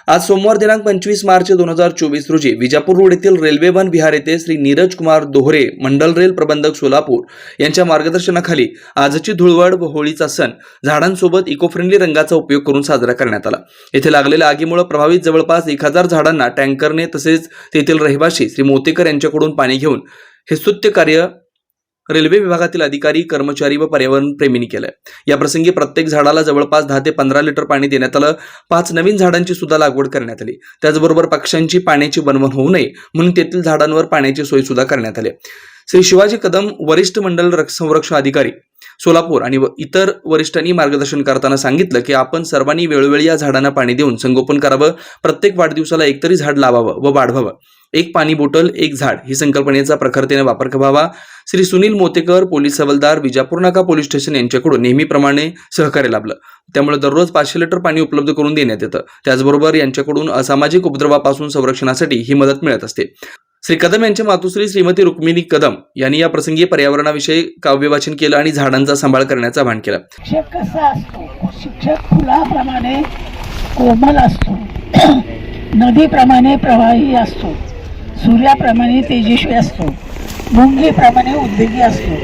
आज सोमवार दिनांक 25 मार्च 2024 रोजी विजापूर रोड येथील रेल्वे वन विहार येथे श्री नीरज कुमार दोहरे मंडल रेल प्रबंधक सोलापूर यांच्या मार्गदर्शनाखाली आजची धुळवड व होळीचा सण झाडांसोबत इको फ्रेंडली रंगाचा उपयोग करून साजरा करण्यात आला। येथे लागलेल्या आगीमुळे प्रभावित जवळपास 1000 झाडांना टँकरने तसेच तेथील रहिवासी श्री मोतेकर यांच्याकडून पाणी घेऊन हे स्तुत्य कार्य रेल्वे विभागातील अधिकारी, कर्मचारी व पर्यावरण प्रेमींनी केलं। या प्रसंगी प्रत्येक झाडाला जवळपास 10 ते 15 लिटर पाणी देण्यात आलं। 5 नवीन झाडांची सुद्धा लागवड करण्यात आली। त्याचबरोबर पक्ष्यांची पाण्याची बनवण होऊ नये म्हणून तेथील झाडांवर पाण्याची सोय सुद्धा करण्यात आली। श्री शिवाजी कदम वरिष्ठ मंडल संरक्षण अधिकारी सोलापूर आणि इतर वरिष्ठांनी मार्गदर्शन करताना सांगितलं की आपण सर्वांनी वेळोवेळी या झाडांना पाणी देऊन संगोपन करावं। प्रत्येक वाढदिवसाला एकतरी झाड लावावं व वाढवावं। एक पाणी बोटल एक झाड ही संकल्पनेचा प्रखरतेने वापर करावा। श्री सुनील मोतेकर पोलीस हवालदार विजापूर नाका पोलीस स्टेशन यांच्याकडून नेहमीप्रमाणे सहकार्य लाभलं। त्यामुळे दररोज 500 लिटर पाणी उपलब्ध करून देण्यात येतं। त्याचबरोबर यांच्याकडून असामाजिक उपद्रवापासून संरक्षणासाठी ही मदत मिळत असते। श्री कदम यांच्या मातुश्री श्रीमती रुक्मिणी कदम यांनी या प्रसंगी पर्यावरणाविषयी काव्यवाचन केलं आणि झाडांचा सांभाळ करण्याचं आवाहन केलं। शिक्षक कसा असतो? शिक्षक फुलाप्रमाणे कोमल असतो, नदीप्रमाणे प्रवाही असतो, सूर्याप्रमाणे तेजस्वी असतो, मुंगीप्रमाणे उद्योगी असतो,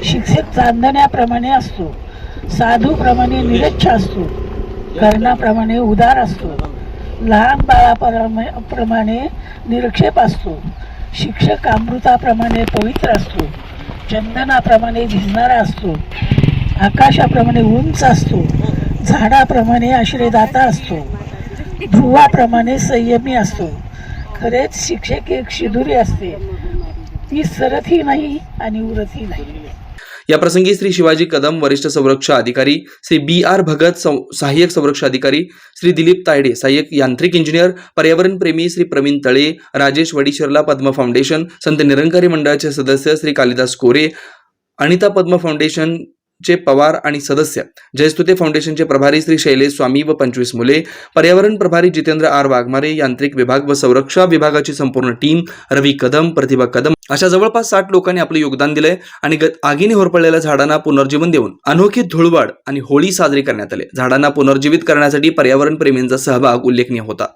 शिक्षक चांदण्याप्रमाणे असतो, साधूप्रमाणे निरच्छ असतो, कर्णाप्रमाणे उदार असतो, लहान बाळाप्रमाणे निरक्षेप असतो, शिक्षक अमृताप्रमाणे पवित्र असतो, चंदनाप्रमाणे भिजणारा असतो, आकाशाप्रमाणे उंच असतो, झाडाप्रमाणे आश्रयदाता असतो, ध्रुवाप्रमाणे संयमी असतो। खरेच शिक्षक एक शिदुरी असते, ती सरतही नाही आणि उरतही नाही। या प्रसंगी श्री शिवाजी कदम वरिष्ठ संरक्षण अधिकारी, श्री BR भगत सहाय्यक संरक्षण अधिकारी, श्री दिलीप तायडे सहाय्यक यांत्रिक इंजिनियर, पर्यावरण प्रेमी श्री प्रवीण तळे, राजेश वडीशर्ला पद्म फाउंडेशन, संत निरंकारी मंडळाचे सदस्य श्री कालिदास कोरे, अनिता पद्म फाउंडेशन चे पवार आणि सदस्य, जयस्तुते फाउंडेशनचे प्रभारी श्री शैलेश स्वामी व 25 मुले, पर्यावरण प्रभारी जितेंद्र R वाघमारे, यांत्रिक विभाग व संरक्षण विभागाची संपूर्ण टीम, रवी कदम, प्रतिभा कदम अशा जवळपास 60 लोकांनी आपले योगदान दिले आणि आगीने होरपळलेल्या झाडांना पुनर्जीवन देऊन अनोखी धुळवड आणि होळी साजरी करण्यात आली। झाडांना पुनर्जीवित करण्यासाठी पर्यावरण प्रेमींचा सहभाग उल्लेखनीय होता।